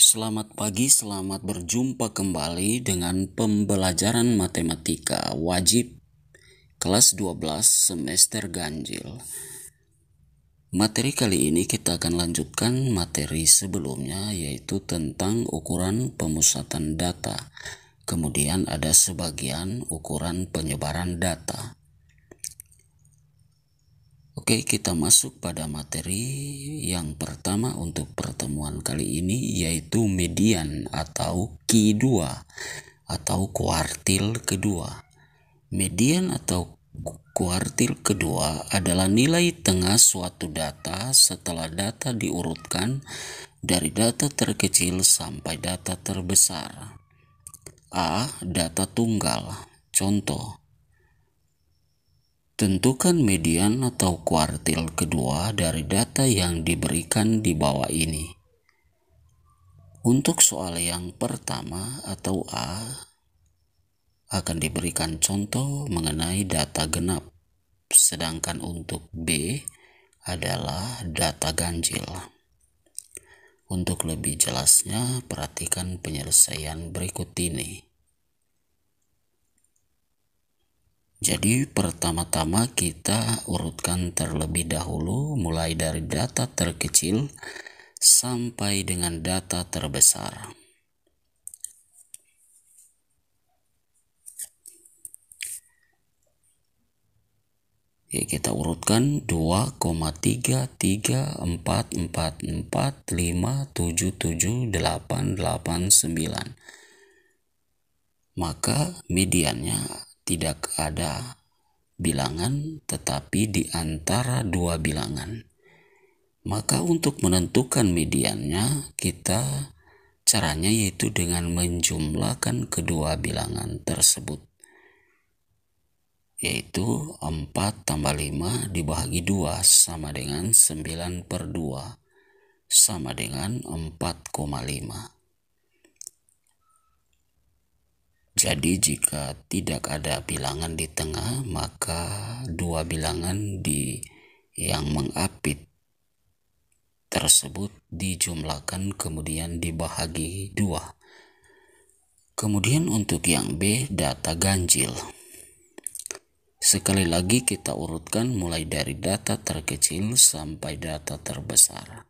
Selamat pagi, selamat berjumpa kembali dengan pembelajaran matematika wajib kelas 12 semester ganjil. Materi kali ini kita akan lanjutkan materi sebelumnya, yaitu tentang ukuran pemusatan data. Kemudian ada sebagian ukuran penyebaran data. Oke, kita masuk pada materi yang pertama untuk pertemuan kali ini, yaitu median atau Q2 atau kuartil kedua. Median atau kuartil kedua adalah nilai tengah suatu data setelah data diurutkan dari data terkecil sampai data terbesar. A. Data tunggal. Contoh: tentukan median atau kuartil kedua dari data yang diberikan di bawah ini. Untuk soal yang pertama atau A, akan diberikan contoh mengenai data genap, sedangkan untuk B adalah data ganjil. Untuk lebih jelasnya, perhatikan penyelesaian berikut ini. Jadi pertama-tama kita urutkan terlebih dahulu mulai dari data terkecil sampai dengan data terbesar. Ya, kita urutkan 2,33444577889. Maka mediannya tidak ada bilangan tetapi di antara dua bilangan. Maka untuk menentukan mediannya, caranya yaitu dengan menjumlahkan kedua bilangan tersebut, yaitu 4 tambah 5 dibagi 2 sama dengan 9/2 sama dengan 4,5. Jadi jika tidak ada bilangan di tengah, maka dua bilangan yang mengapit tersebut dijumlahkan kemudian dibagi 2. Kemudian untuk yang B, data ganjil. Sekali lagi kita urutkan mulai dari data terkecil sampai data terbesar.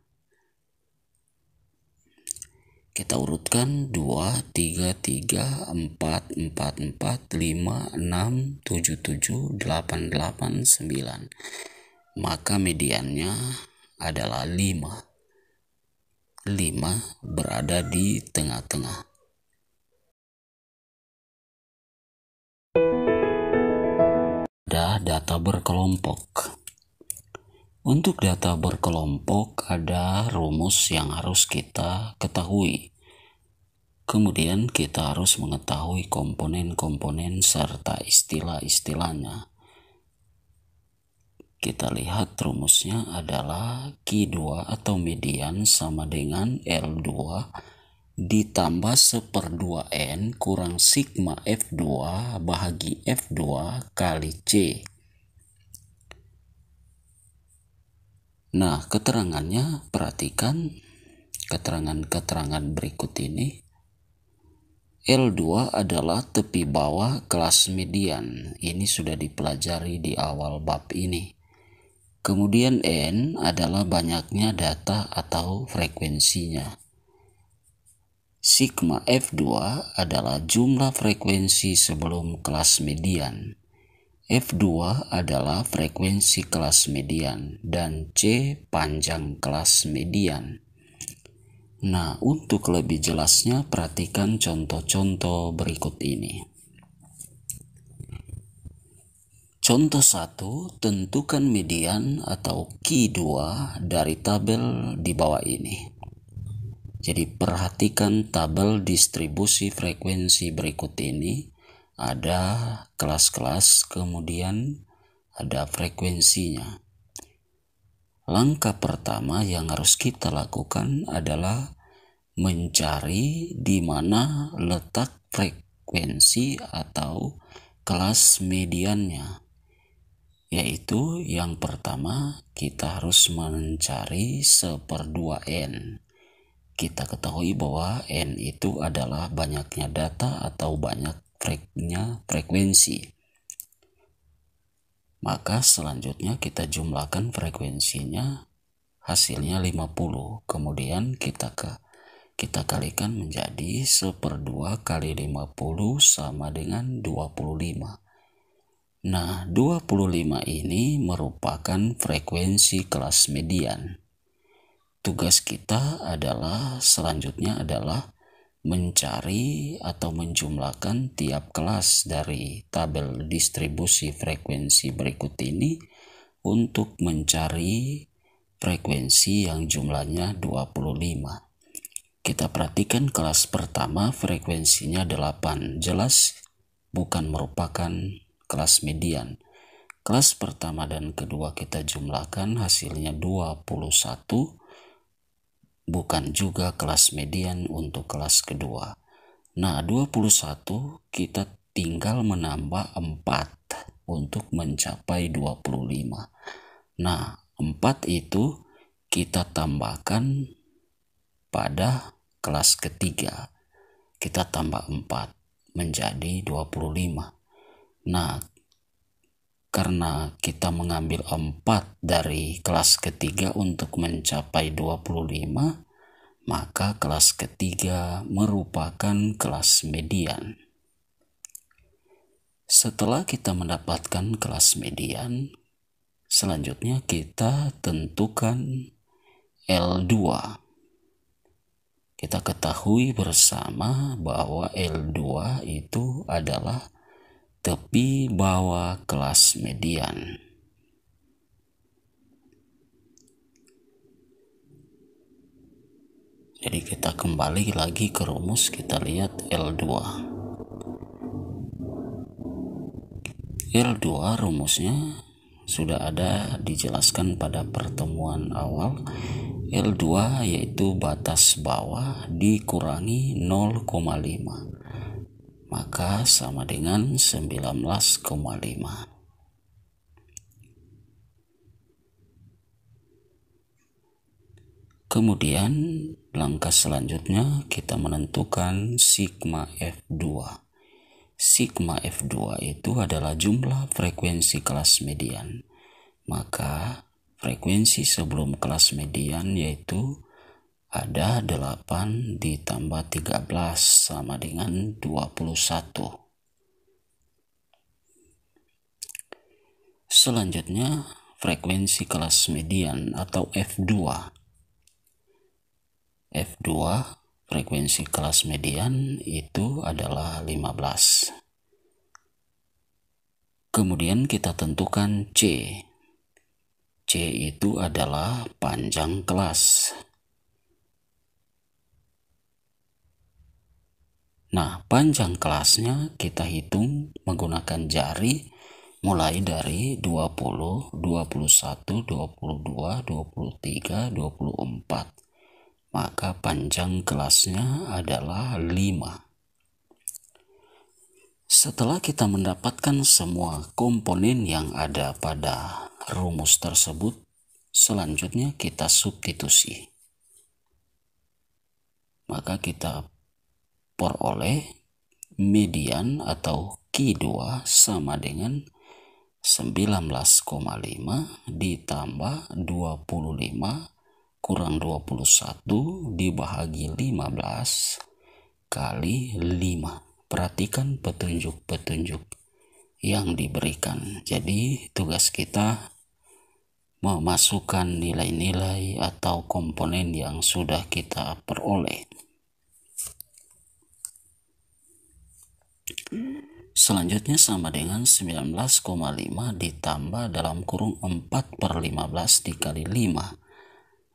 Kita urutkan 2, 3, 3, 4, 4, 4, 5, 6, 7, 7, 8, 8, 9. Maka mediannya adalah 5. 5 berada di tengah-tengah. Ada data berkelompok. Untuk data berkelompok ada rumus yang harus kita ketahui. Kemudian kita harus mengetahui komponen-komponen serta istilah-istilahnya. Kita lihat rumusnya adalah Q2 atau median sama dengan L2 ditambah 1/2N kurang sigma F2 bahagi F2 kali C. Nah, keterangannya, perhatikan keterangan-keterangan berikut ini. L2 adalah tepi bawah kelas median. Ini sudah dipelajari di awal bab ini. Kemudian N adalah banyaknya data atau frekuensinya. Sigma F2 adalah jumlah frekuensi sebelum kelas median. F2 adalah frekuensi kelas median dan C panjang kelas median. Nah, untuk lebih jelasnya perhatikan contoh-contoh berikut ini. Contoh 1, tentukan median atau Q2 dari tabel di bawah ini. Jadi perhatikan tabel distribusi frekuensi berikut ini. Ada kelas-kelas, kemudian ada frekuensinya. Langkah pertama yang harus kita lakukan adalah mencari di mana letak frekuensi atau kelas mediannya. Yaitu yang pertama kita harus mencari 1/2N. kita ketahui bahwa N itu adalah banyaknya data atau banyaknya frekuensi. Maka selanjutnya kita jumlahkan frekuensinya, hasilnya 50. Kemudian kita kalikan menjadi 1/2 kali 50 sama dengan 25. Nah, 25 ini merupakan frekuensi kelas median. Tugas kita selanjutnya adalah mencari atau menjumlahkan tiap kelas dari tabel distribusi frekuensi berikut ini untuk mencari frekuensi yang jumlahnya 25. Kita perhatikan kelas pertama frekuensinya 8, jelas bukan merupakan kelas median. Kelas pertama dan kedua kita jumlahkan, hasilnya 21, bukan juga kelas median untuk kelas kedua. Nah, 21 kita tinggal menambah 4 untuk mencapai 25. Nah, 4 itu kita tambahkan pada kelas ketiga. Kita tambah 4 menjadi 25. Nah, karena kita mengambil 4 dari kelas ketiga untuk mencapai 25, maka kelas ketiga merupakan kelas median. Setelah kita mendapatkan kelas median, selanjutnya kita tentukan L2. Kita ketahui bersama bahwa L2 itu adalah tepi bawah kelas median. Jadi kita kembali lagi ke rumus, kita lihat L2. L2 rumusnya sudah ada dijelaskan pada pertemuan awal. L2 yaitu batas bawah dikurangi 0,5. Maka sama dengan 19,5. Kemudian langkah selanjutnya kita menentukan sigma F2. Sigma F2 itu adalah jumlah frekuensi kelas median. Maka frekuensi sebelum kelas median yaitu ada 8 ditambah 13 sama dengan 21. Selanjutnya frekuensi kelas median atau F2. F2 frekuensi kelas median itu adalah 15. Kemudian kita tentukan C. C itu adalah panjang kelas. Nah, panjang kelasnya kita hitung menggunakan jari mulai dari 20, 21, 22, 23, 24. Maka panjang kelasnya adalah 5. Setelah kita mendapatkan semua komponen yang ada pada rumus tersebut, selanjutnya kita substitusi. Maka kita peroleh median atau Q2 sama dengan 19,5 ditambah 25 kurang 21 dibagi 15 kali 5. Perhatikan petunjuk-petunjuk yang diberikan. Jadi tugas kita memasukkan nilai-nilai atau komponen yang sudah kita peroleh. Selanjutnya sama dengan 19,5 ditambah dalam kurung 4/15 dikali 5.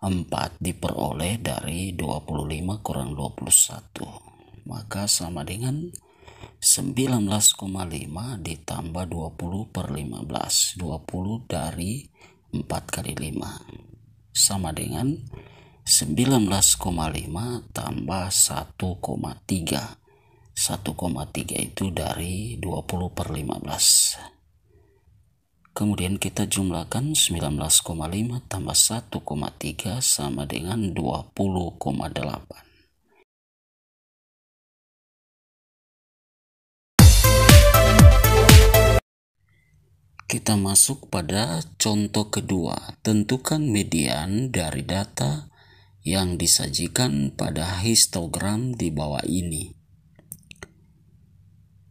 4 diperoleh dari 25 kurang 21. Maka sama dengan 19,5 ditambah 20/15. 20 dari 4 kali 5. Sama dengan 19,5 tambah 1,3. 1,3 itu dari 20/15. Kemudian kita jumlahkan 19,5 tambah 1,3 sama dengan 20,8. Kita masuk pada contoh kedua. Tentukan median dari data yang disajikan pada histogram di bawah ini.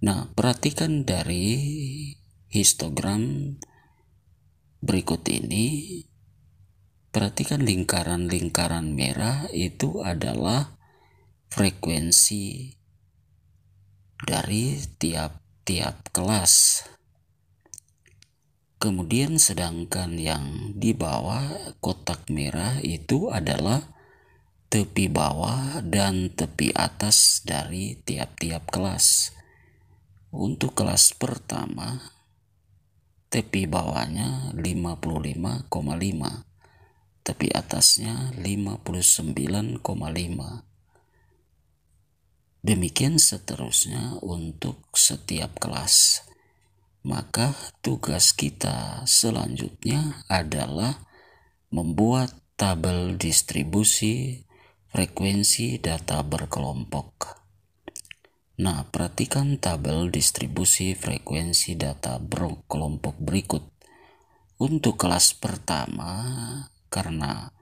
Nah, perhatikan dari histogram berikut ini. Perhatikan lingkaran-lingkaran merah itu adalah frekuensi dari tiap-tiap kelas. Kemudian sedangkan yang di bawah kotak merah itu adalah tepi bawah dan tepi atas dari tiap-tiap kelas. Untuk kelas pertama, tepi bawahnya 55,5, tepi atasnya 59,5. Demikian seterusnya untuk setiap kelas. Maka tugas kita selanjutnya adalah membuat tabel distribusi frekuensi data berkelompok. Nah, perhatikan tabel distribusi frekuensi data berkelompok berikut. Untuk kelas pertama, karena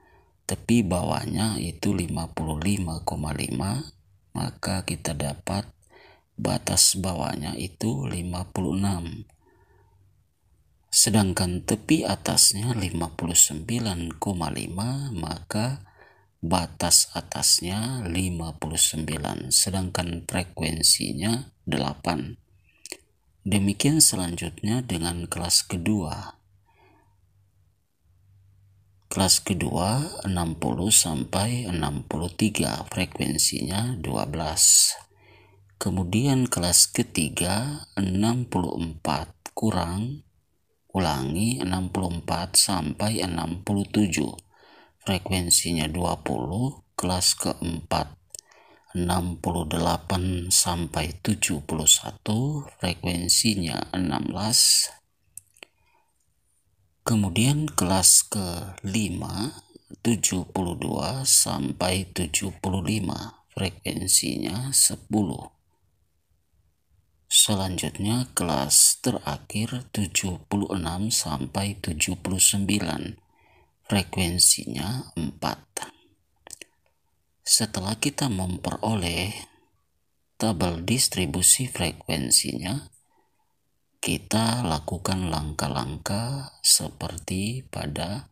tepi bawahnya itu 55,5, maka kita dapat batas bawahnya itu 56. Sedangkan tepi atasnya 59,5, maka batas atasnya 59, sedangkan frekuensinya 8. Demikian selanjutnya dengan kelas kedua. Kelas kedua 60 sampai 63, frekuensinya 12. Kemudian kelas ketiga 64 ulangi 64 sampai 67, frekuensinya 20. Kelas keempat 68 sampai 71, frekuensinya 16. Kemudian kelas kelima 72 sampai 75, frekuensinya 10. Selanjutnya kelas terakhir 76 sampai 79, frekuensinya 4. Setelah kita memperoleh tabel distribusi frekuensinya, kita lakukan langkah-langkah seperti pada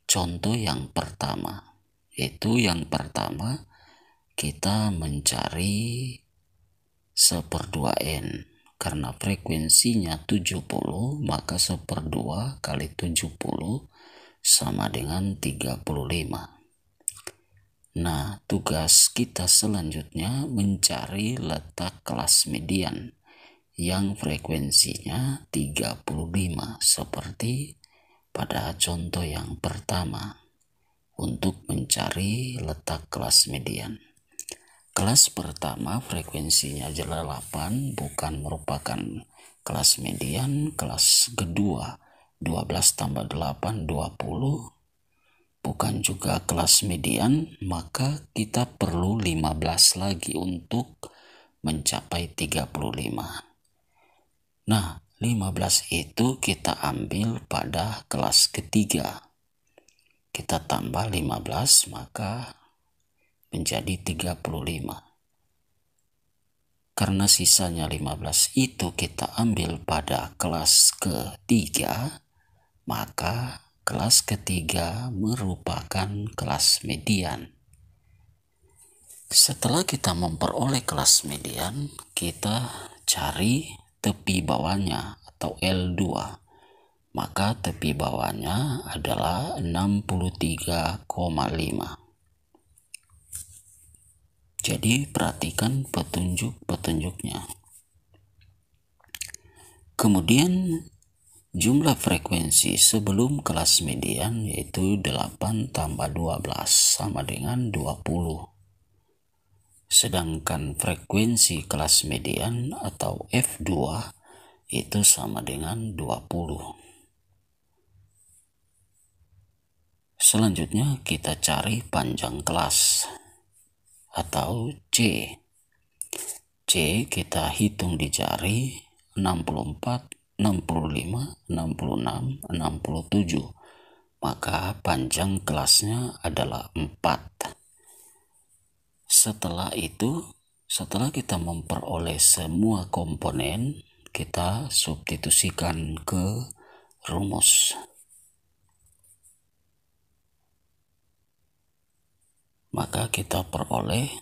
contoh yang pertama. Yaitu yang pertama, kita mencari 1/2n. Karena frekuensinya 70, maka 1/2 kali 70 sama dengan 35. Nah, tugas kita selanjutnya mencari letak kelas median yang frekuensinya 35, seperti pada contoh yang pertama. Untuk mencari letak kelas median, kelas pertama frekuensinya 8, bukan merupakan kelas median. Kelas kedua 12 tambah 8, 20, bukan juga kelas median. Maka kita perlu 15 lagi untuk mencapai 35. Nah, 15 itu kita ambil pada kelas ketiga. Kita tambah 15, maka menjadi 35. Karena sisanya 15 itu kita ambil pada kelas ketiga, maka kelas ketiga merupakan kelas median. Setelah kita memperoleh kelas median, kita cari tepi bawahnya atau L2. Maka tepi bawahnya adalah 63,5. Jadi perhatikan petunjuk-petunjuknya. Kemudian jumlah frekuensi sebelum kelas median yaitu 8 tambah 12 sama dengan 20. Sedangkan frekuensi kelas median atau F2 itu sama dengan 20. Selanjutnya kita cari panjang kelas atau C. C kita hitung di jari 64, 65, 66, 67. Maka panjang kelasnya adalah 4. Setelah itu, setelah kita memperoleh semua komponen, kita substitusikan ke rumus. Maka kita peroleh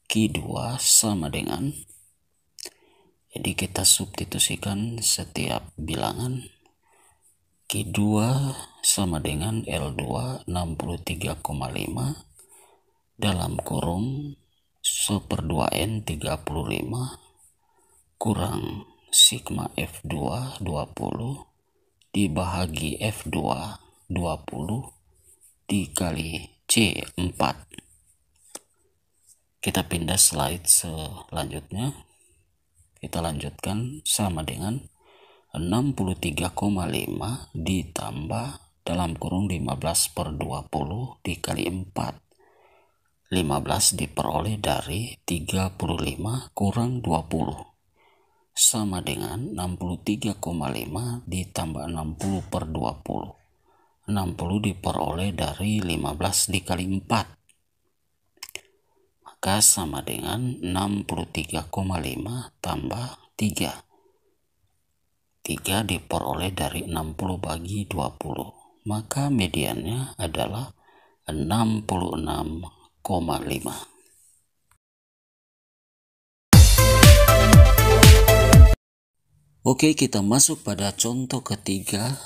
Q2 sama dengan, jadi kita substitusikan setiap bilangan. Q2 sama dengan L2 63,5 dalam kurung 1/2N 35 kurang sigma F2 20 dibahagi F2 20 dikali C 4. Kita pindah slide selanjutnya. Kita lanjutkan sama dengan 63,5 ditambah dalam kurung 15/20 dikali 4. 15 diperoleh dari 35 kurang 20 sama dengan 63,5 ditambah 60/20. 60 diperoleh dari 15 dikali 4. Maka sama dengan 63,5 tambah 3. 3 diperoleh dari 60 bagi 20. Maka mediannya adalah 66,5. Oke, kita masuk pada contoh ketiga.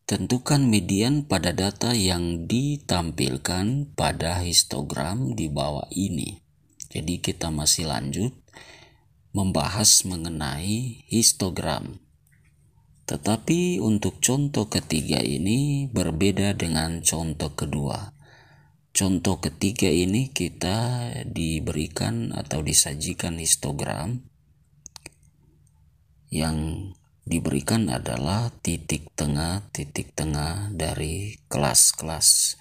Tentukan median pada data yang ditampilkan pada histogram di bawah ini. Jadi kita masih lanjut membahas mengenai histogram. Tetapi untuk contoh ketiga ini berbeda dengan contoh kedua. Contoh ketiga ini kita diberikan atau disajikan histogram yang diberikan adalah titik tengah dari kelas-kelas.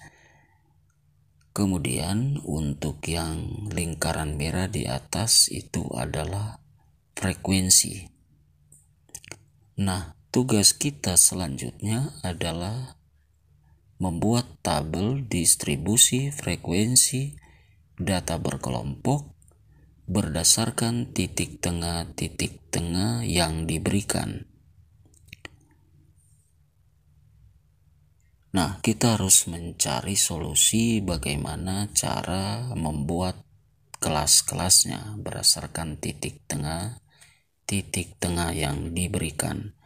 Kemudian untuk yang lingkaran merah di atas itu adalah frekuensi. Nah, tugas kita selanjutnya adalah membuat tabel distribusi frekuensi data berkelompok berdasarkan titik tengah yang diberikan. Nah, kita harus mencari solusi bagaimana cara membuat kelas-kelasnya berdasarkan titik tengah yang diberikan.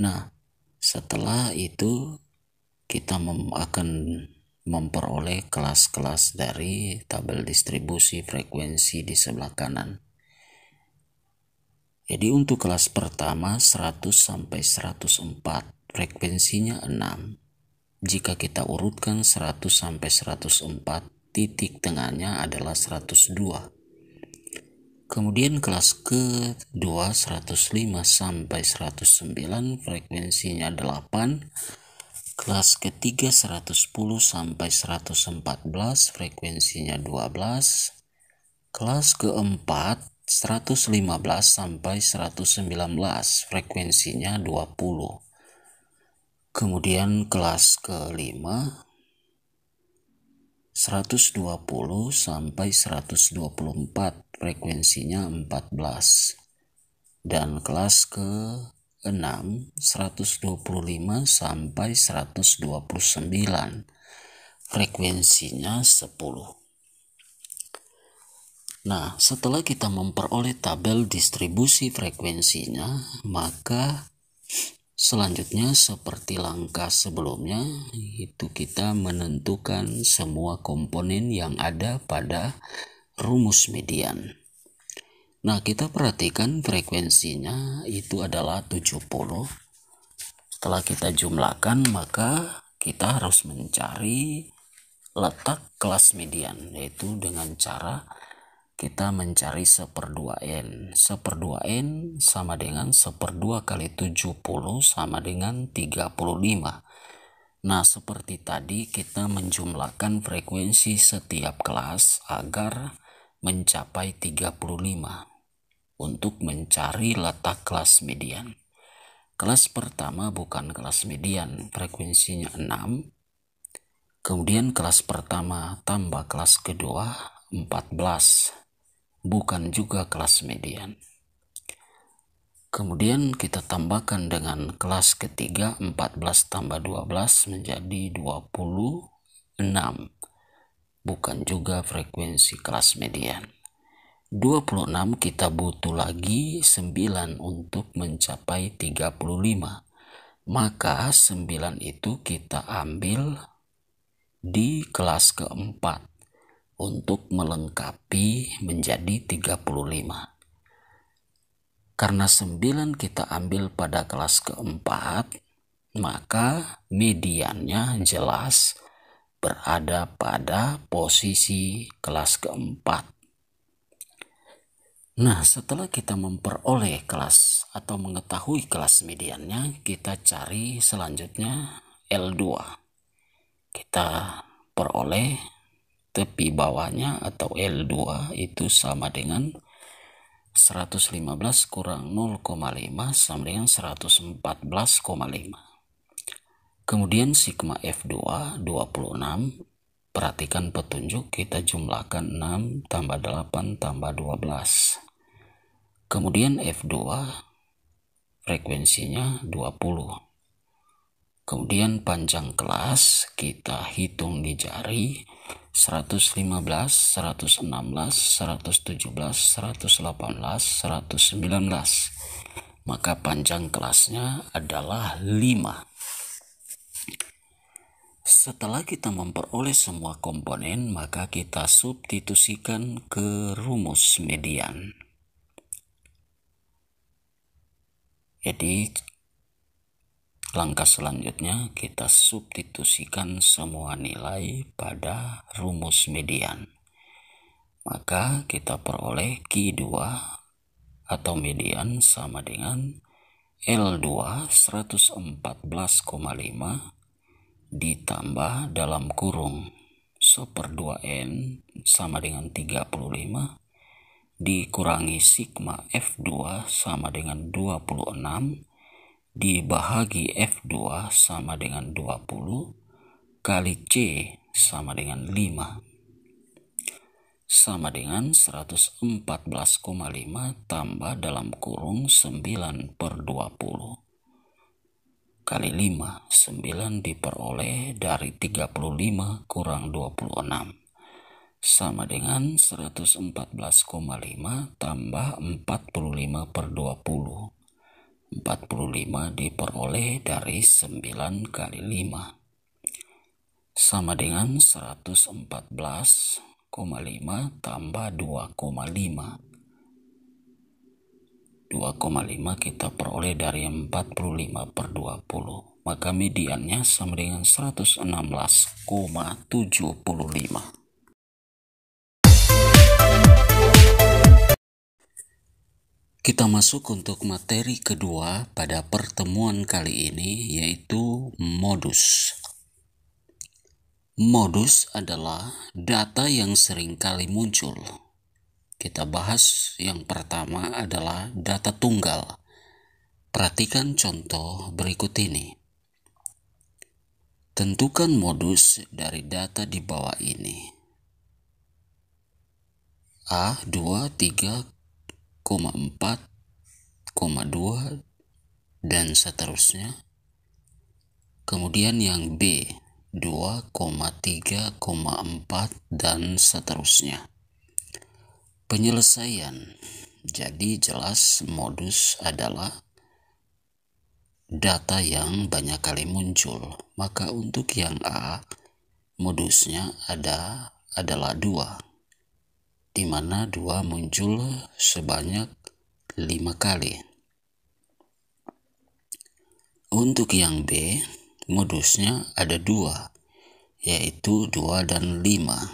Nah, setelah itu kita akan memperoleh kelas-kelas dari tabel distribusi frekuensi di sebelah kanan. Jadi untuk kelas pertama 100 sampai 104, frekuensinya 6. Jika kita urutkan 100 sampai 104, titik tengahnya adalah 102. Kemudian kelas kedua 105 sampai 109, frekuensinya 8. Kelas ketiga 110 sampai 114, frekuensinya 12. Kelas keempat 115 sampai 119, frekuensinya 20. Kemudian kelas kelima 120 sampai 124, frekuensinya 14. Dan kelas ke-6 125 sampai 129, frekuensinya 10. Nah, setelah kita memperoleh tabel distribusi frekuensinya, maka selanjutnya seperti langkah sebelumnya, itu kita menentukan semua komponen yang ada pada rumus median. Nah, kita perhatikan frekuensinya itu adalah 70. Setelah kita jumlahkan, maka kita harus mencari letak kelas median, yaitu dengan cara kita mencari 1/2N. 1/2N sama dengan 1/2 kali 70 sama dengan 35. Nah, seperti tadi kita menjumlahkan frekuensi setiap kelas agar mencapai 35 untuk mencari letak kelas median. Kelas pertama bukan kelas median, frekuensinya 6. Kemudian kelas pertama tambah kelas kedua 14, bukan juga kelas median. Kemudian kita tambahkan dengan kelas ketiga 14 tambah 12 menjadi 26, bukan juga frekuensi kelas median. 26 kita butuh lagi 9 untuk mencapai 35. Maka 9 itu kita ambil di kelas keempat untuk melengkapi menjadi 35. Karena 9 kita ambil pada kelas keempat, maka mediannya jelas berada pada posisi kelas keempat. Nah, setelah kita memperoleh kelas atau mengetahui kelas mediannya, kita cari selanjutnya L2. Kita peroleh tepi bawahnya atau L2 itu sama dengan 115 kurang 0,5 sama dengan 114,5. Kemudian sigma F2 26. Perhatikan petunjuk, kita jumlahkan 6 tambah 8 tambah 12. Kemudian F2 frekuensinya 20. Kemudian panjang kelas kita hitung di jari 115, 116, 117, 118, 119. Maka panjang kelasnya adalah 5. Setelah kita memperoleh semua komponen, maka kita substitusikan ke rumus median. Jadi langkah selanjutnya kita substitusikan semua nilai pada rumus median. Maka kita peroleh Q2 atau median sama dengan L2 114,5 ditambah dalam kurung 1/2N sama dengan 35 dikurangi sigma F2 sama dengan 26 dibahagi F2 sama dengan 20 kali C sama dengan 5 sama dengan 114,5 tambah dalam kurung 9/20 kali 5. 9 diperoleh dari 35 kurang 26 sama dengan 114,5 tambah 45/20. 45 diperoleh dari 9 kali 5 sama dengan 114,5 tambah 2,5. 2,5 kita peroleh dari 45/20. Maka mediannya sama dengan 116,75. Kita masuk untuk materi kedua pada pertemuan kali ini, yaitu modus. Modus adalah data yang sering kali muncul. Kita bahas yang pertama adalah data tunggal. Perhatikan contoh berikut ini. Tentukan modus dari data di bawah ini. A 23,4,2 dan seterusnya. Kemudian yang B 2,3,4 dan seterusnya. Penyelesaian. Jadi jelas modus adalah data yang banyak kali muncul. Maka untuk yang A, modusnya adalah 2. Di mana 2 muncul sebanyak 5 kali. Untuk yang B, modusnya ada 2, yaitu 2 dan 5.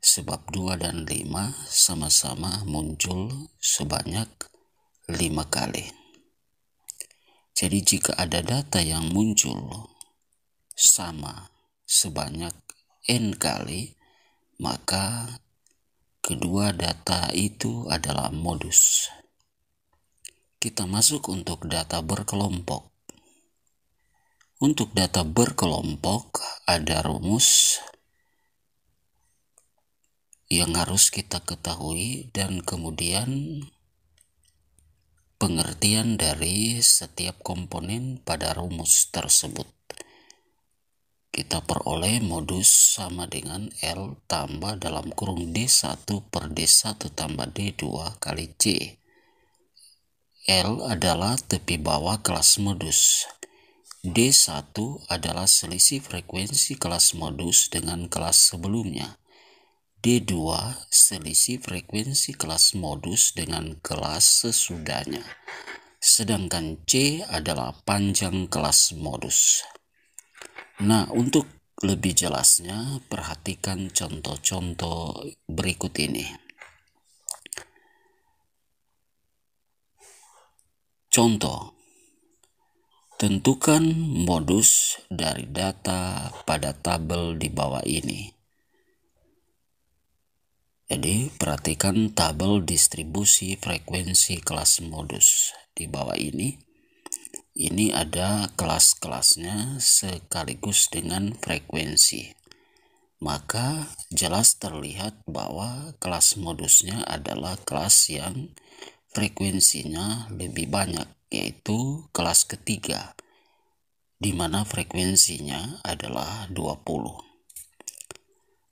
Sebab 2 dan 5 sama-sama muncul sebanyak 5 kali. Jadi jika ada data yang muncul sama sebanyak N kali, maka kedua data itu adalah modus. Kita masuk untuk data berkelompok. Untuk data berkelompok ada rumus yang harus kita ketahui dan kemudian pengertian dari setiap komponen pada rumus tersebut. Kita peroleh modus sama dengan L tambah dalam kurung D1 per D1 tambah D2 kali C. L adalah tepi bawah kelas modus. D1 adalah selisih frekuensi kelas modus dengan kelas sebelumnya. D2 selisih frekuensi kelas modus dengan kelas sesudahnya. Sedangkan C adalah panjang kelas modus. Nah, untuk lebih jelasnya, perhatikan contoh-contoh berikut ini. Contoh, tentukan modus dari data pada tabel di bawah ini. Jadi, perhatikan tabel distribusi frekuensi kelas modus di bawah ini. Ini ada kelas-kelasnya sekaligus dengan frekuensi. Maka jelas terlihat bahwa kelas modusnya adalah kelas yang frekuensinya lebih banyak, yaitu kelas ketiga, di mana frekuensinya adalah 20.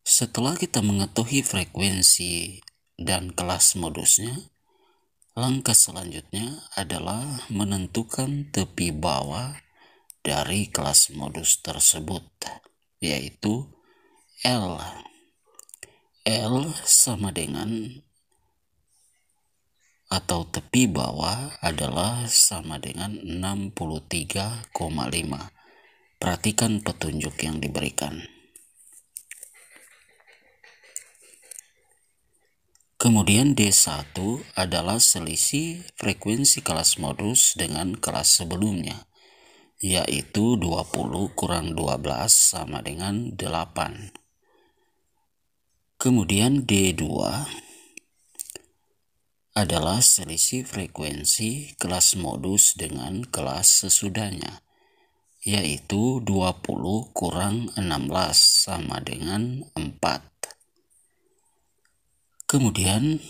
Setelah kita mengetahui frekuensi dan kelas modusnya, langkah selanjutnya adalah menentukan tepi bawah dari kelas modus tersebut, yaitu L. L sama dengan atau tepi bawah adalah sama dengan 63,5. Perhatikan petunjuk yang diberikan. Kemudian D1 adalah selisih frekuensi kelas modus dengan kelas sebelumnya, yaitu 20 kurang 12 sama dengan 8. Kemudian D2 adalah selisih frekuensi kelas modus dengan kelas sesudahnya, yaitu 20 kurang 16 sama dengan 4. Kemudian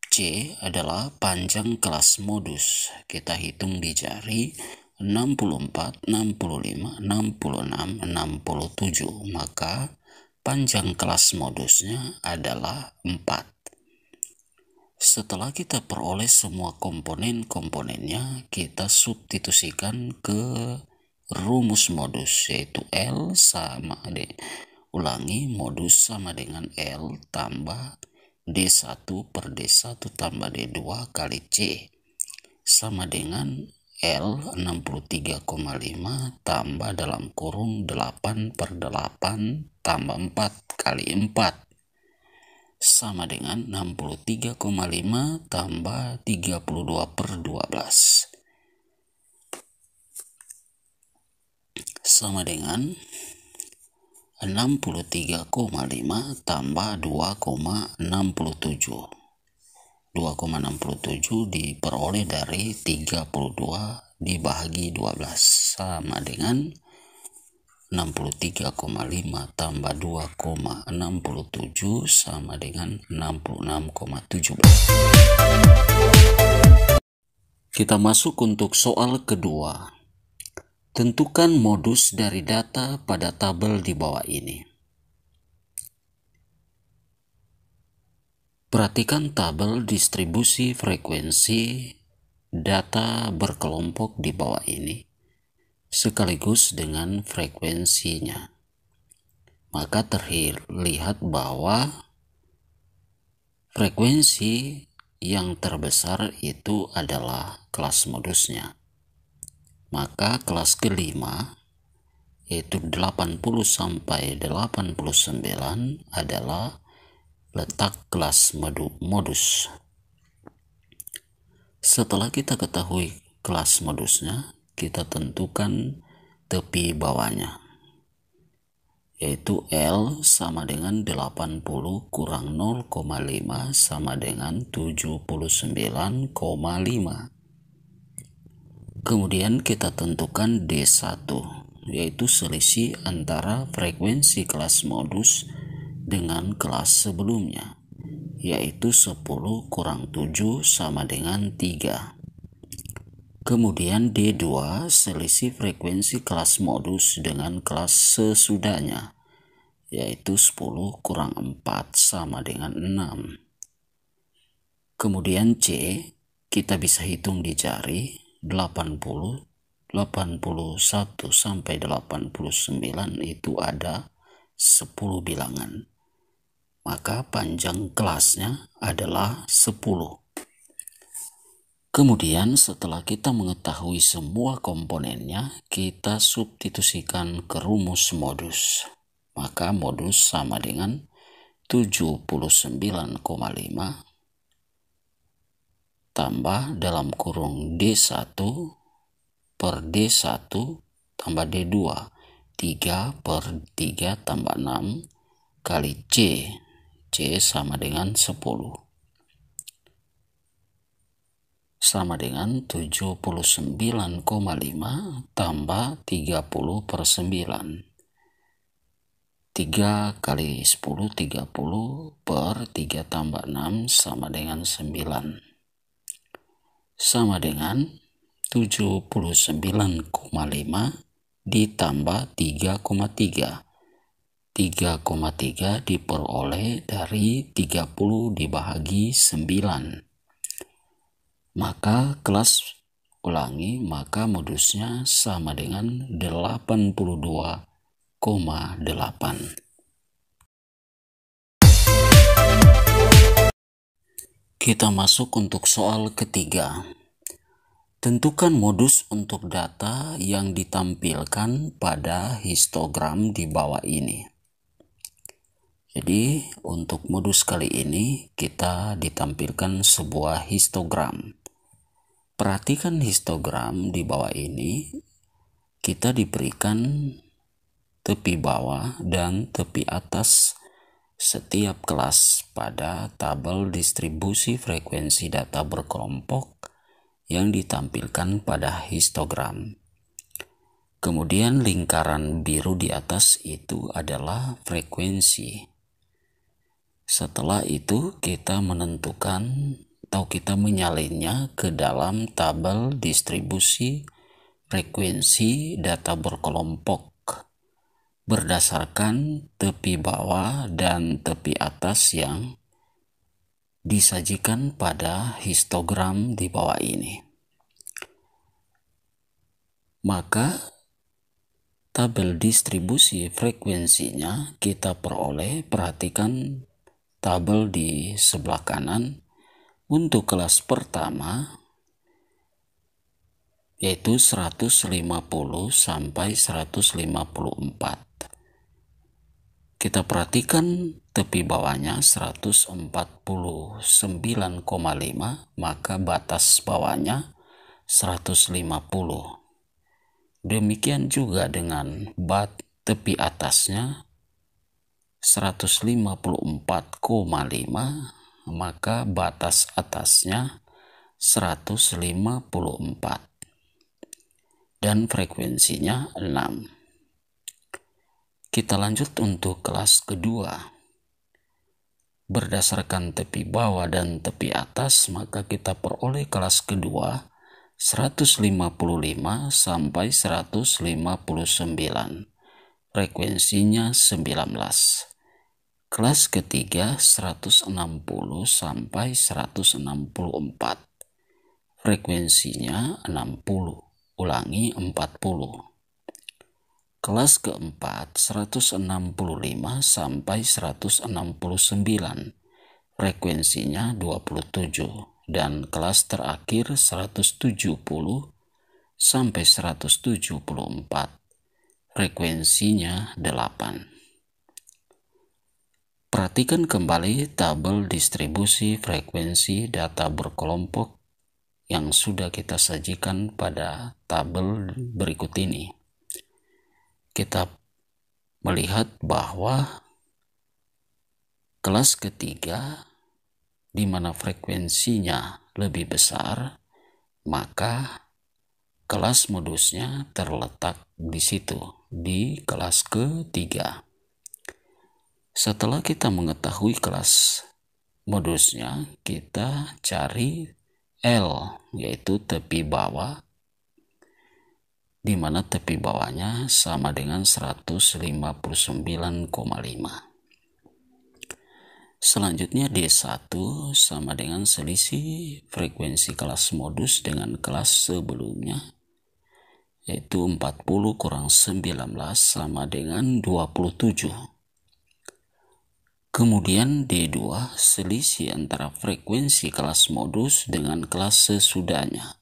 C adalah panjang kelas modus. Kita hitung di jari 64, 65, 66, 67. Maka panjang kelas modusnya adalah 4. Setelah kita peroleh semua komponen-komponennya, kita substitusikan ke rumus modus, yaitu L sama ulangi modus sama dengan L tambah D1 per D1 tambah D2 kali C sama dengan L 63,5 tambah dalam kurung 8 per 8 tambah 4 kali 4 sama dengan 63,5 tambah 32 per 12 sama dengan 63,5 tambah 2,67. 2,67 diperoleh dari 32 dibagi 12 sama dengan 63,5 tambah 2,67 sama dengan 66,17. Kita masuk untuk soal kedua. Tentukan modus dari data pada tabel di bawah ini. Perhatikan tabel distribusi frekuensi data berkelompok di bawah ini, sekaligus dengan frekuensinya. Maka terlihat bahwa frekuensi yang terbesar itu adalah kelas modusnya. Maka kelas kelima, yaitu 80 sampai 89 adalah letak kelas modus. Setelah kita ketahui kelas modusnya, kita tentukan tepi bawahnya. yaitu L sama dengan 80 kurang 0,5 sama dengan 79,5. Kemudian kita tentukan D1, yaitu selisih antara frekuensi kelas modus dengan kelas sebelumnya, yaitu 10 kurang 7 sama dengan 3. Kemudian D2 selisih frekuensi kelas modus dengan kelas sesudahnya, yaitu 10 kurang 4 sama dengan 6. Kemudian C kita bisa hitung di jari, 80, 81 sampai 89 itu ada 10 bilangan. Maka panjang kelasnya adalah 10. Kemudian setelah kita mengetahui semua komponennya, kita substitusikan ke rumus modus. Maka modus sama dengan 79,5 tambah dalam kurung D1 per D1 tambah D2, 3 per 3 tambah 6 kali C sama dengan 10, sama dengan 79,5 tambah 30 per 9. 3 kali 10, 30 per 3 tambah 6 sama dengan 9. Sama dengan 79,5 ditambah 3,3. 3,3 diperoleh dari 30 dibagi 9. Maka maka modusnya sama dengan 82,8. Kita masuk untuk soal ketiga. Tentukan modus untuk data yang ditampilkan pada histogram di bawah ini. Jadi untuk modus kali ini kita ditampilkan sebuah histogram. Perhatikan histogram di bawah ini, kita diberikan tepi bawah dan tepi atas setiap kelas pada tabel distribusi frekuensi data berkelompok yang ditampilkan pada histogram. Kemudian lingkaran biru di atas itu adalah frekuensi. Setelah itu kita menentukan atau kita menyalinnya ke dalam tabel distribusi frekuensi data berkelompok berdasarkan tepi bawah dan tepi atas yang disajikan pada histogram di bawah ini. Maka tabel distribusi frekuensinya kita peroleh, perhatikan tabel di sebelah kanan. Untuk kelas pertama yaitu 150 sampai 154. Kita perhatikan tepi bawahnya 149,5, maka batas bawahnya 150. Demikian juga dengan tepi atasnya 154,5, maka batas atasnya 154 dan frekuensinya 6. Kita lanjut untuk kelas kedua. Berdasarkan tepi bawah dan tepi atas, maka kita peroleh kelas kedua 155 sampai 159. Frekuensinya 19. Kelas ketiga 160 sampai 164. Frekuensinya 60. Ulangi 40. Kelas keempat 165 sampai 169. Frekuensinya 27. Dan kelas terakhir 170 sampai 174. Frekuensinya 8. Perhatikan kembali tabel distribusi frekuensi data berkelompok yang sudah kita sajikan pada tabel berikut ini. Kita melihat bahwa kelas ketiga di mana frekuensinya lebih besar, maka kelas modusnya terletak di situ, di kelas ketiga. Setelah kita mengetahui kelas modusnya, kita cari L, yaitu tepi bawah, di mana tepi bawahnya sama dengan 159,5. Selanjutnya D1 sama dengan selisih frekuensi kelas modus dengan kelas sebelumnya, yaitu 40 kurang 19 sama dengan 27. Kemudian D2 selisih antara frekuensi kelas modus dengan kelas sesudahnya,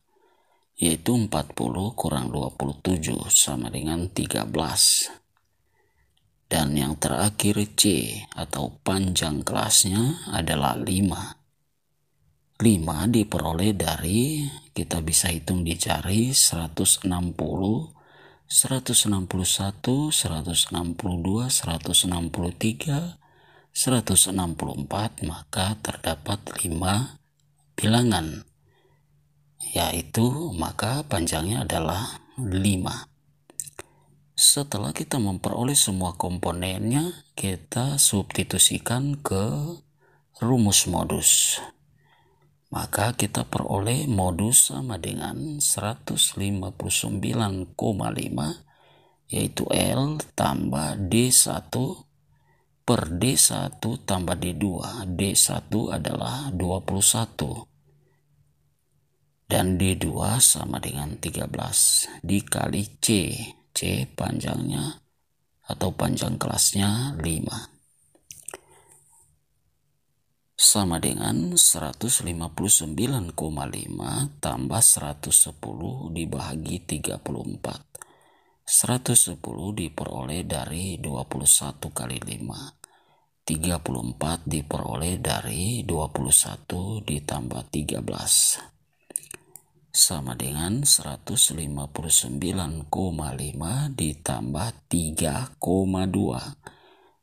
yaitu 40 kurang 27 sama dengan 13. Dan yang terakhir C atau panjang kelasnya adalah 5. 5 diperoleh dari, kita bisa hitung dicari, 160, 161, 162, 163, 164, maka terdapat 5 bilangan, yaitu maka panjangnya adalah 5. Setelah kita memperoleh semua komponennya, kita substitusikan ke rumus modus. Maka kita peroleh modus sama dengan 159,5, yaitu L tambah D1 per D1 tambah D2. D1 adalah 21. Dan D2 sama dengan 13 dikali C. C panjangnya atau panjang kelasnya 5. Sama dengan 159,5 tambah 110 dibagi 34. 110 diperoleh dari 21 kali 5. 34 diperoleh dari 21 ditambah 13. Sama dengan 159,5 ditambah 3,2.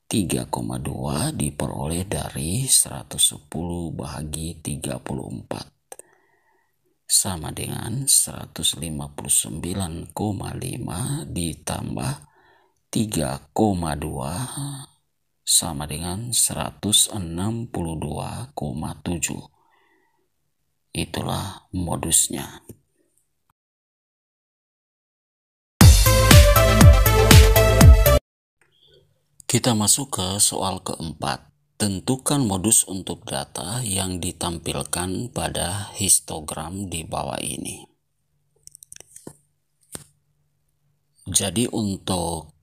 3,2 diperoleh dari 110 bahagi 34. Sama dengan 159,5 ditambah 3,2 sama dengan 162,7. Itulah modusnya. Kita masuk ke soal keempat. Tentukan modus untuk data yang ditampilkan pada histogram di bawah ini. Jadi untuk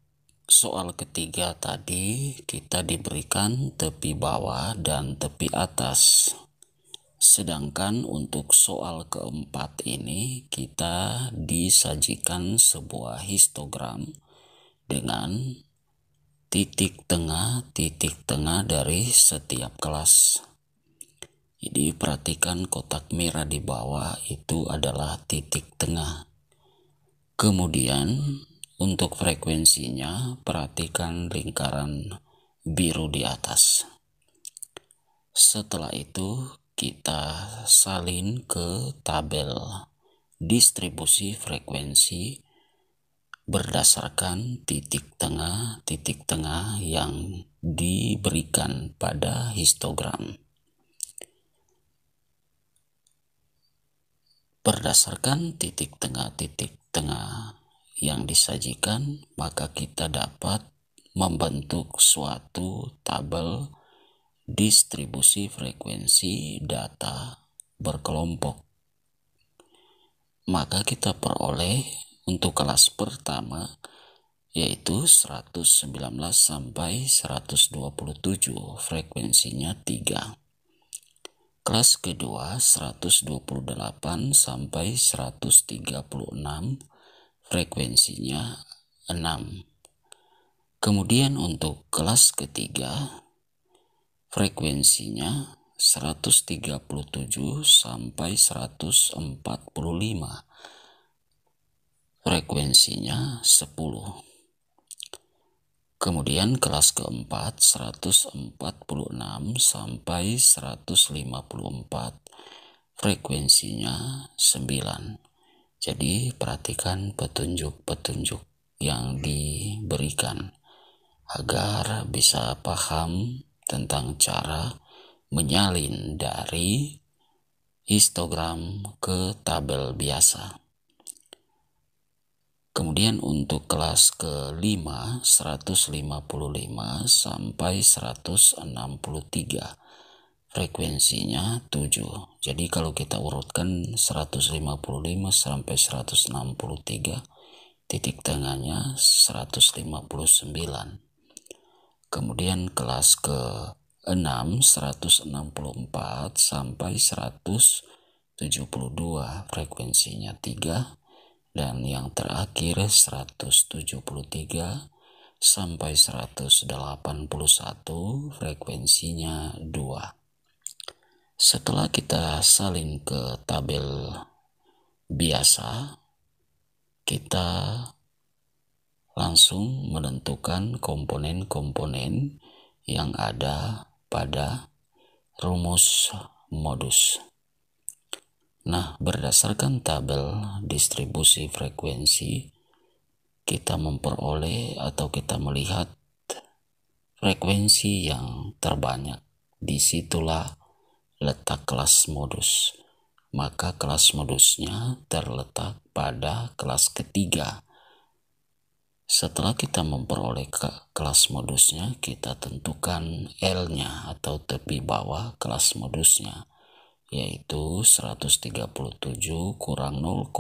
soal ketiga tadi kita diberikan tepi bawah dan tepi atas. Sedangkan untuk soal keempat ini kita disajikan sebuah histogram dengan titik tengah dari setiap kelas. Jadi perhatikan kotak merah di bawah itu adalah titik tengah. Kemudian untuk frekuensinya perhatikan lingkaran biru di atas. Setelah itu kita salin ke tabel distribusi frekuensi berdasarkan titik tengah yang diberikan pada histogram. Berdasarkan titik tengah yang disajikan, maka kita dapat membentuk suatu tabel distribusi frekuensi data berkelompok. Maka kita peroleh untuk kelas pertama yaitu 119 sampai 127, frekuensinya 3. Kelas kedua 128 sampai 136, frekuensinya 6. Kemudian untuk kelas ketiga frekuensinya 137 sampai 145, frekuensinya 10. Kemudian kelas keempat 146 sampai 154, frekuensinya 9. Jadi perhatikan petunjuk-petunjuk yang diberikan agar bisa paham tentang cara menyalin dari histogram ke tabel biasa. Kemudian untuk kelas ke-5 155 sampai 163, frekuensinya 7. Jadi kalau kita urutkan 155 sampai 163, titik tengahnya 159. Kemudian kelas ke-6 164 sampai 172, frekuensinya 3. Dan yang terakhir 173 sampai 181, frekuensinya 2. Setelah kita salin ke tabel biasa, kita langsung menentukan komponen-komponen yang ada pada rumus modus. Nah, berdasarkan tabel distribusi frekuensi, kita memperoleh atau kita melihat frekuensi yang terbanyak. Disitulah letak kelas modus. Maka kelas modusnya terletak pada kelas ketiga. Setelah kita memperoleh kelas modusnya, kita tentukan L-nya atau tepi bawah kelas modusnya, yaitu 137 kurang 0,5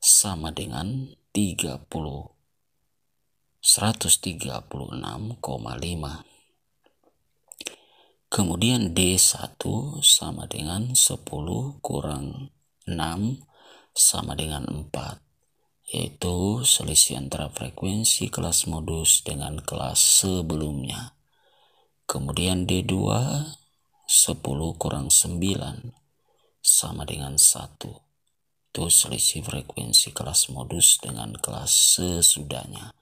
sama dengan 136,5. Kemudian D1 sama dengan 10 kurang 6 sama dengan 4, yaitu selisih antara frekuensi kelas modus dengan kelas sebelumnya. Kemudian D2 10 kurang 9 sama dengan 1. Itu selisih frekuensi kelas modus dengan kelas sesudahnya.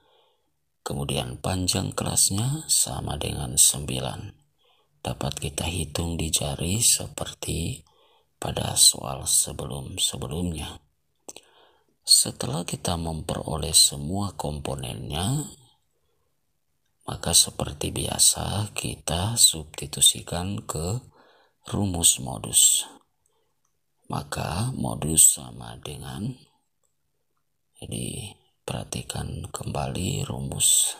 Kemudian panjang kelasnya sama dengan 9. Dapat kita hitung di jari seperti pada soal sebelum-sebelumnya. Setelah kita memperoleh semua komponennya, maka seperti biasa kita substitusikan ke rumus modus. Maka modus sama dengan, jadi perhatikan kembali rumus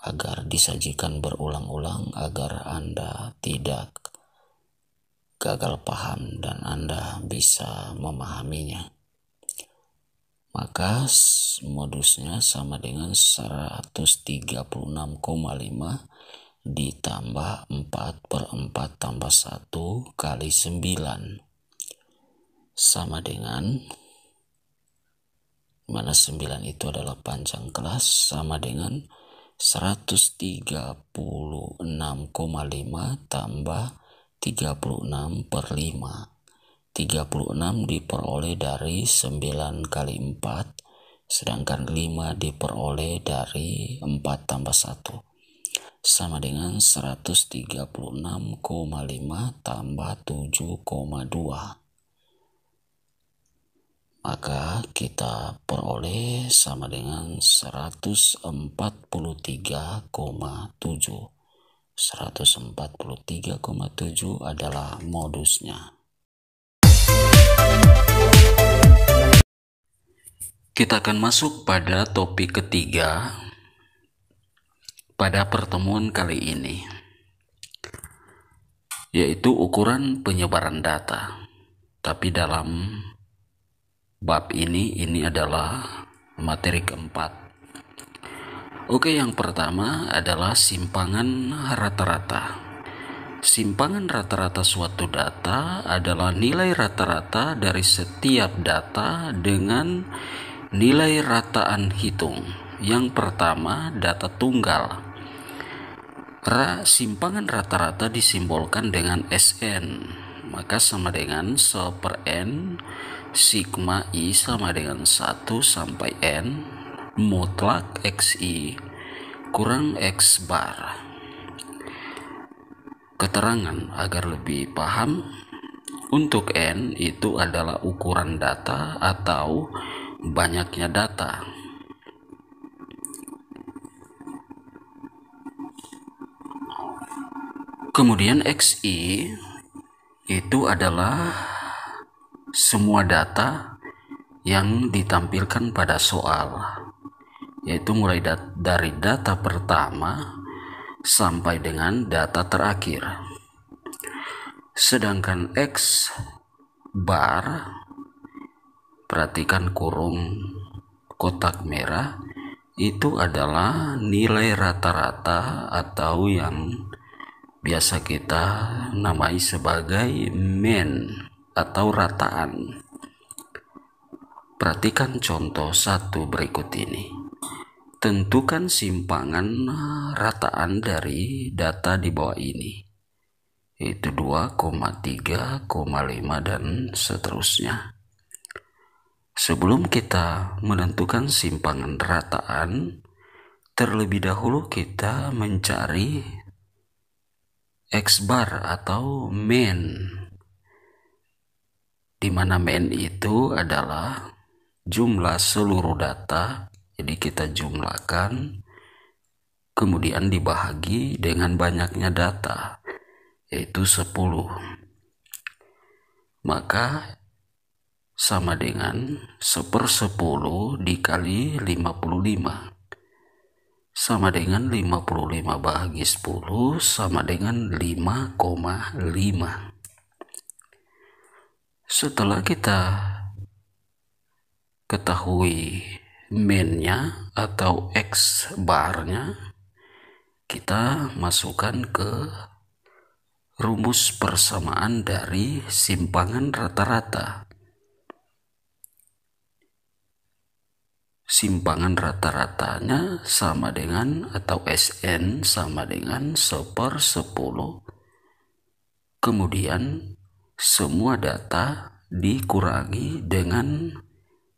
agar disajikan berulang-ulang agar Anda tidak gagal paham dan Anda bisa memahaminya. Maka modusnya sama dengan 136,5 ditambah 4/4 tambah 1 kali 9 sama dengan, mana 9 itu adalah panjang kelas, sama dengan 136,5 tambah 36/5. 36 diperoleh dari 9 kali 4, sedangkan 5 diperoleh dari 4 tambah 1, sama dengan 136,5 tambah 7,2. Maka kita peroleh sama dengan 143,7. 143,7 adalah modusnya. Kita akan masuk pada topik ketiga pada pertemuan kali ini, yaitu ukuran penyebaran data. Tapi dalam bab ini adalah materi keempat. Oke, yang pertama adalah simpangan rata-rata. Simpangan rata-rata suatu data adalah nilai rata-rata dari setiap data dengan nilai rataan hitung. Yang pertama, data tunggal. Simpangan rata-rata disimbolkan dengan Sn, maka sama dengan 1/n sigma I sama dengan 1 sampai n mutlak XI kurang X bar. Keterangan agar lebih paham, untuk N itu adalah ukuran data atau banyaknya data. Kemudian XI itu adalah semua data yang ditampilkan pada soal, yaitu mulai dari data pertama sampai dengan data terakhir. Sedangkan X bar, perhatikan kurung kotak merah, itu adalah nilai rata-rata atau yang biasa kita namai sebagai mean atau rataan. Perhatikan contoh 1 berikut ini. Tentukan simpangan rataan dari data di bawah ini, yaitu 2,3,5 dan seterusnya. Sebelum kita menentukan simpangan rataan, terlebih dahulu kita mencari X bar atau mean, di mana mean itu adalah jumlah seluruh data. Jadi kita jumlahkan, kemudian dibahagi dengan banyaknya data, yaitu 10. Maka sama dengan 1/10 dikali 55, sama dengan 55 bahagi 10 sama dengan 5,5. Setelah kita ketahui mean-nya atau X bar-nya, kita masukkan ke rumus persamaan dari simpangan rata-rata. Simpangan rata-ratanya sama dengan atau SN sama dengan 1/10. Kemudian semua data dikurangi dengan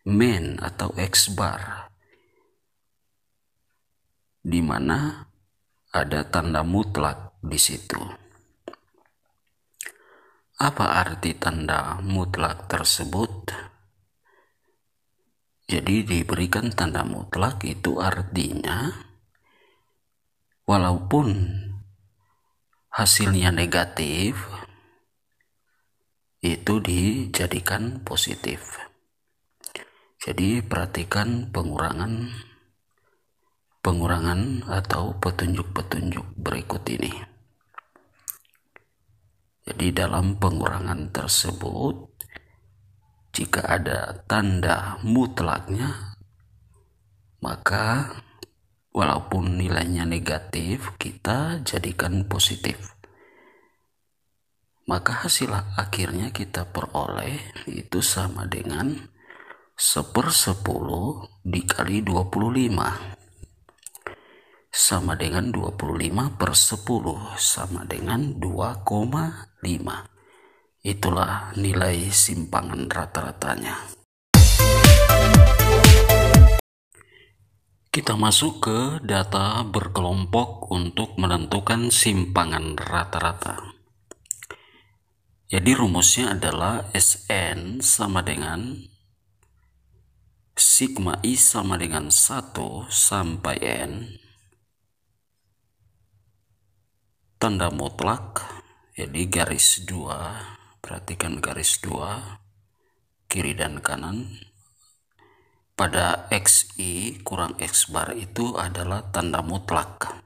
mean atau X bar, di mana ada tanda mutlak di situ. Apa arti tanda mutlak tersebut? Jadi diberikan tanda mutlak itu artinya walaupun hasilnya negatif, itu dijadikan positif. Jadi perhatikan pengurangan atau petunjuk-petunjuk berikut ini. Jadi dalam pengurangan tersebut, jika ada tanda mutlaknya, maka walaupun nilainya negatif, kita jadikan positif. Maka hasil akhirnya kita peroleh itu sama dengan 1/10 dikali 25, sama dengan 25/10, sama dengan 2,5. Itulah nilai simpangan rata-ratanya. Kita masuk ke data berkelompok untuk menentukan simpangan rata-rata. Jadi rumusnya adalah SN sama dengan sigma I sama dengan 1 sampai N, tanda mutlak, jadi garis 2, perhatikan garis 2 kiri dan kanan. Pada XI kurang X bar itu adalah tanda mutlak.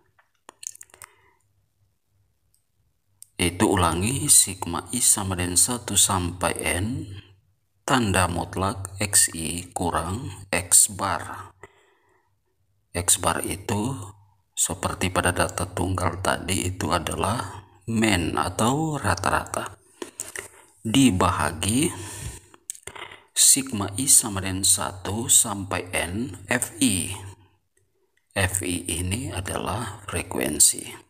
Itu ulangi, sigma I sama dengan 1 sampai N, tanda mutlak XI kurang X bar. X bar itu seperti pada data tunggal tadi, itu adalah mean atau rata-rata, dibahagi sigma I sama dengan 1 sampai N FI. FI ini adalah frekuensi.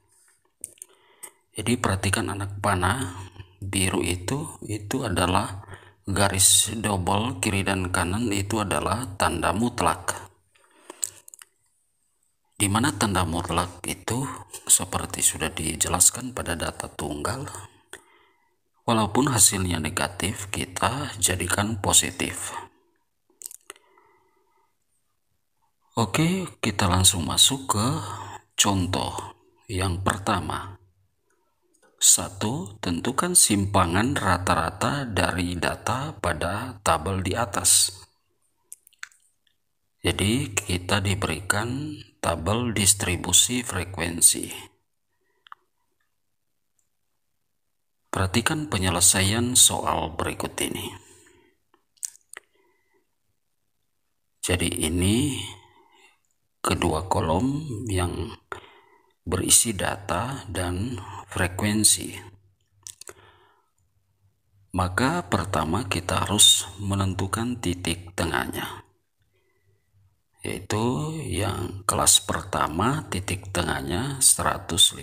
Jadi perhatikan anak panah biru itu adalah garis double kiri dan kanan, itu adalah tanda mutlak. di mana tanda mutlak itu seperti sudah dijelaskan pada data tunggal, walaupun hasilnya negatif, kita jadikan positif. Oke, kita langsung masuk ke contoh yang pertama. 1. Tentukan simpangan rata-rata dari data pada tabel di atas. Jadi kita diberikan tabel distribusi frekuensi. Perhatikan penyelesaian soal berikut ini. Jadi ini kedua kolom yang berisi data dan frekuensi. Maka pertama kita harus menentukan titik tengahnya, yaitu yang kelas pertama titik tengahnya 152,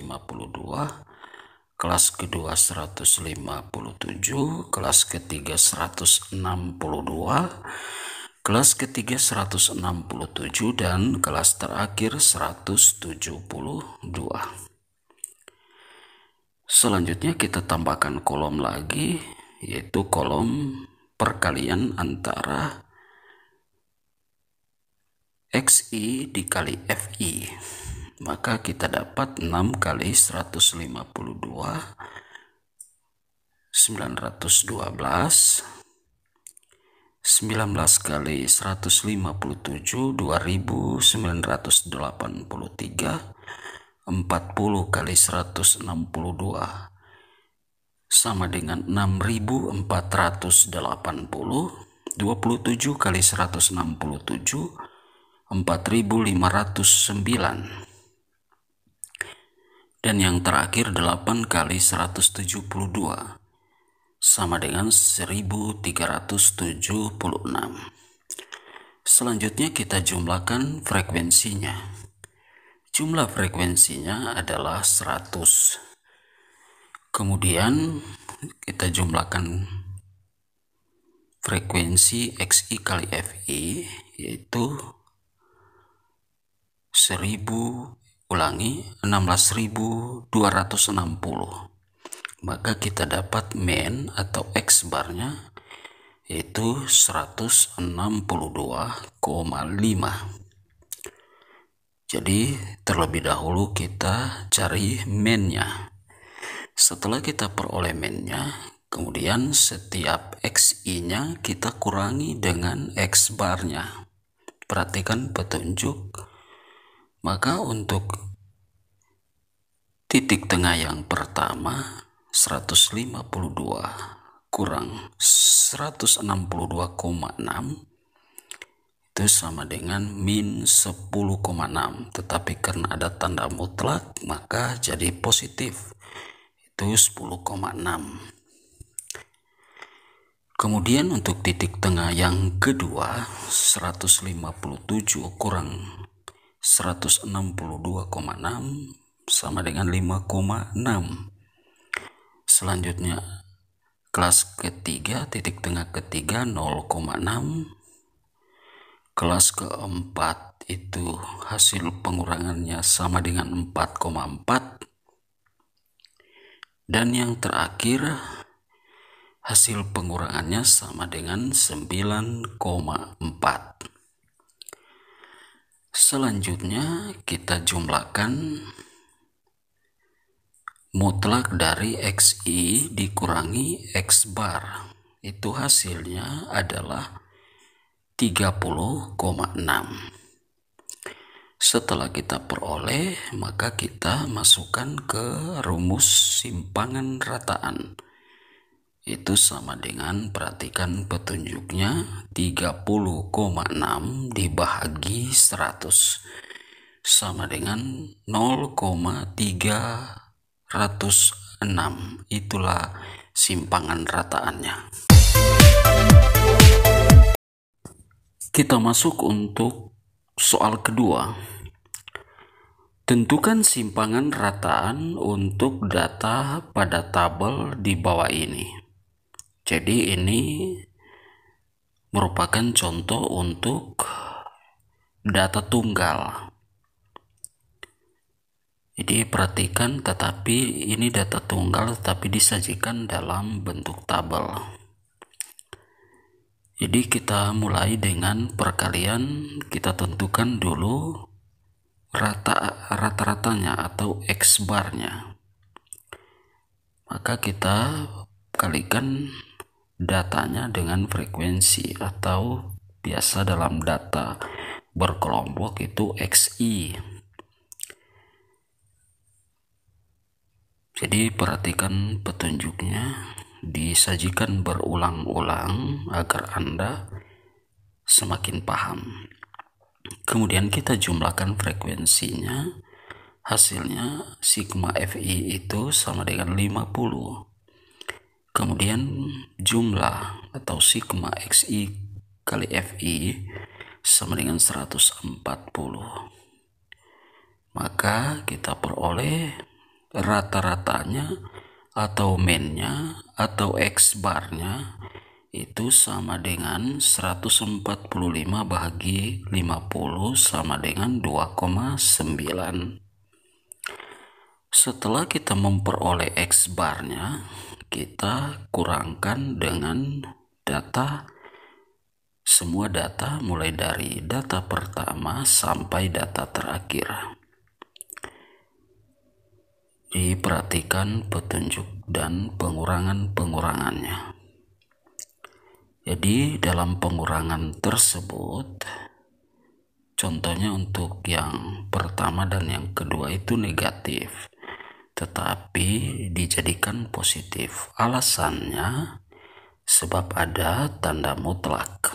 kelas kedua 157, kelas ketiga 162, kelas ketiga 167, dan kelas terakhir 172. Selanjutnya kita tambahkan kolom lagi, yaitu kolom perkalian antara XI dikali FI. Maka kita dapat 6 kali 152, 912, 19 kali 157, 2983, 40 kali 162 sama dengan 6480, 27 kali 167, 4509, dan yang terakhir 8 kali 172 sama dengan 1376. Selanjutnya kita jumlahkan frekuensinya. Jumlah frekuensinya adalah 100. Kemudian kita jumlahkan frekuensi XI kali FI, yaitu 16.260. Maka kita dapat min atau X barnya yaitu 162,5. Jadi terlebih dahulu kita cari min-nya. Setelah kita peroleh min-nya, kemudian setiap XI-nya kita kurangi dengan X barnya. Perhatikan petunjuk. Maka untuk titik tengah yang pertama 152 kurang 162,6 itu sama dengan min 10,6, tetapi karena ada tanda mutlak maka jadi positif, itu 10,6. Kemudian untuk titik tengah yang kedua 157 kurang 162,6 sama dengan 5,6. Selanjutnya kelas ketiga titik tengah ketiga 0,6, kelas keempat itu hasil pengurangannya sama dengan 4,4, dan yang terakhir hasil pengurangannya sama dengan 9,4. Selanjutnya kita jumlahkan mutlak dari XI dikurangi X bar, itu hasilnya adalah 30,6. Setelah kita peroleh, maka kita masukkan ke rumus simpangan rataan. Itu sama dengan, perhatikan petunjuknya, 30,6 dibagi 100 sama dengan 0,306. Itulah simpangan rataannya. Kita masuk untuk soal kedua. Tentukan simpangan rataan untuk data pada tabel di bawah ini. Jadi ini merupakan contoh untuk data tunggal. Jadi perhatikan, tetapi ini data tunggal tetapi disajikan dalam bentuk tabel. Jadi kita mulai dengan perkalian, kita tentukan dulu rata-ratanya atau X barnya. Maka kita kalikan datanya dengan frekuensi, atau biasa dalam data berkelompok itu XI. Jadi perhatikan petunjuknya disajikan berulang-ulang agar Anda semakin paham. Kemudian kita jumlahkan frekuensinya, hasilnya sigma Fi itu sama dengan 50. Kemudian jumlah atau sigma Xi kali Fi sama dengan 140. Maka kita peroleh rata-ratanya atau mean-nya atau X bar-nya itu sama dengan 145 bahagi 50 sama dengan 2,9. Setelah kita memperoleh X bar-nya, kita kurangkan dengan data, semua data mulai dari data pertama sampai data terakhir. Diperhatikan petunjuk dan pengurangannya. Jadi dalam pengurangan tersebut, contohnya untuk yang pertama dan yang kedua itu negatif, tetapi dijadikan positif. Alasannya sebab ada tanda mutlak.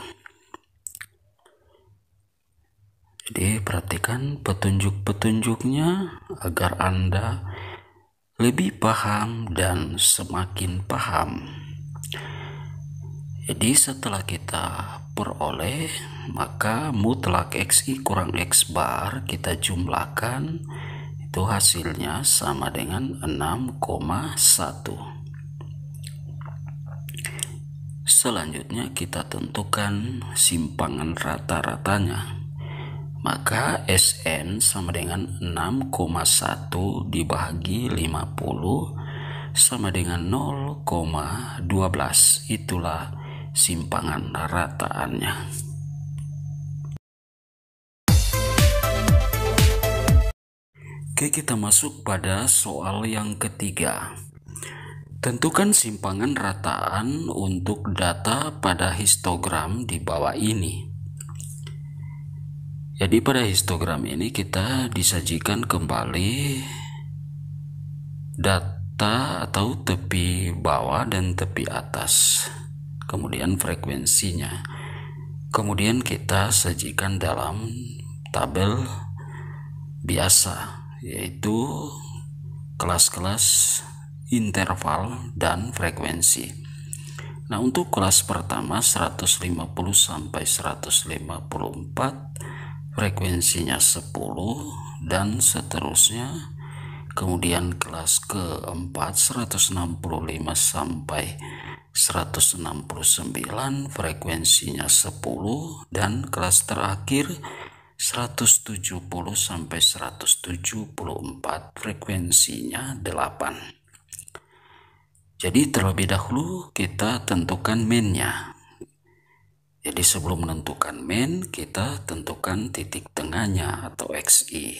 Jadi perhatikan petunjuk-petunjuknya agar Anda lebih paham dan semakin paham. Jadi setelah kita peroleh, maka mutlak Xi kurang X bar kita jumlahkan, itu hasilnya sama dengan 6,1. Selanjutnya kita tentukan simpangan rata-ratanya. Maka Sn sama dengan 6,1 dibagi 50 sama dengan 0,12. Itulah simpangan rataannya. Oke, kita masuk pada soal yang ketiga. Tentukan simpangan rataan untuk data pada histogram di bawah ini. Jadi pada histogram ini kita disajikan kembali data atau tepi bawah dan tepi atas, kemudian frekuensinya. Kemudian kita sajikan dalam tabel biasa, yaitu kelas-kelas interval dan frekuensi. Nah, untuk kelas pertama 150 sampai 154, frekuensinya 10 dan seterusnya. Kemudian kelas keempat 165 sampai 169, frekuensinya 10, dan kelas terakhir 170 sampai 174, frekuensinya 8. Jadi terlebih dahulu kita tentukan mean-nya. Jadi sebelum menentukan mean, kita tentukan titik tengahnya atau Xi.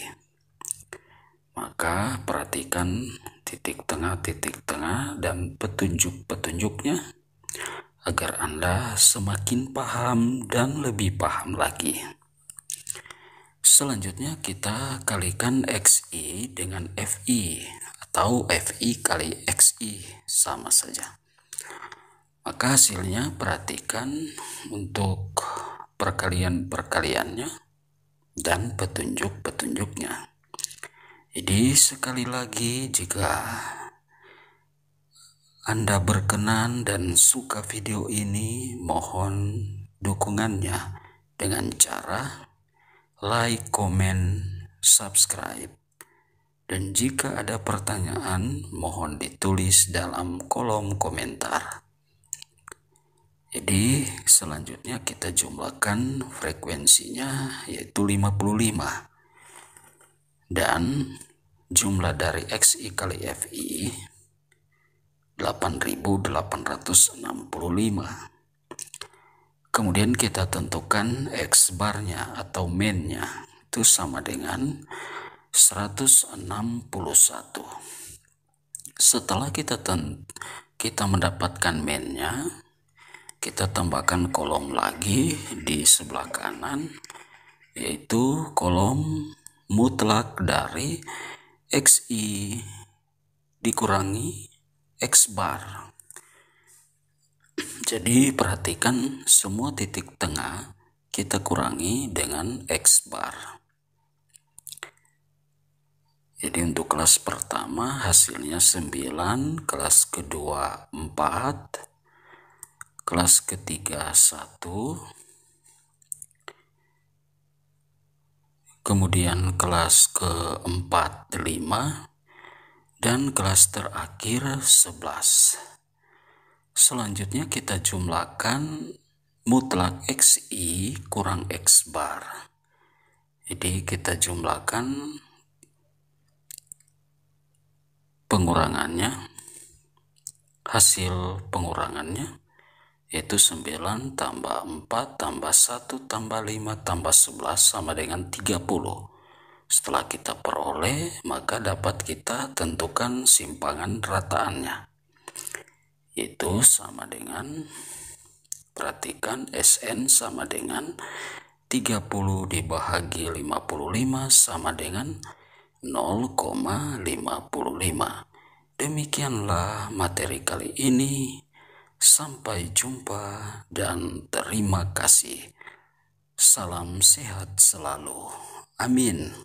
Maka perhatikan titik tengah dan petunjuk-petunjuknya agar Anda semakin paham dan lebih paham lagi. Selanjutnya kita kalikan Xi dengan Fi atau Fi kali Xi sama saja. Maka hasilnya perhatikan untuk perkaliannya dan petunjuk-petunjuknya. Jadi sekali lagi, jika Anda berkenan dan suka video ini, mohon dukungannya dengan cara like, komen, subscribe. Dan jika ada pertanyaan, mohon ditulis dalam kolom komentar. Jadi selanjutnya kita jumlahkan frekuensinya, yaitu 55, dan jumlah dari XI kali FI 8.865. Kemudian kita tentukan X barnya atau main-nya itu sama dengan 161. Setelah kita mendapatkan main-nya, kita tambahkan kolom lagi di sebelah kanan, yaitu kolom mutlak dari XI dikurangi X bar. Jadi perhatikan semua titik tengah kita kurangi dengan X bar. Jadi untuk kelas pertama hasilnya 9, kelas kedua 4, kelas ketiga 1, kemudian kelas keempat 5, dan kelas terakhir 11. Selanjutnya kita jumlahkan mutlak XI kurang X bar. Jadi kita jumlahkan pengurangannya, hasil pengurangannya yaitu 9 tambah 4 tambah 1 tambah 5 tambah 11 sama dengan 30. Setelah kita peroleh, maka dapat kita tentukan simpangan rataannya. Itu sama dengan, perhatikan, SN sama dengan 30 dibagi 55 sama dengan 0,55. Demikianlah materi kali ini. Sampai jumpa dan terima kasih. Salam sehat selalu. Amin.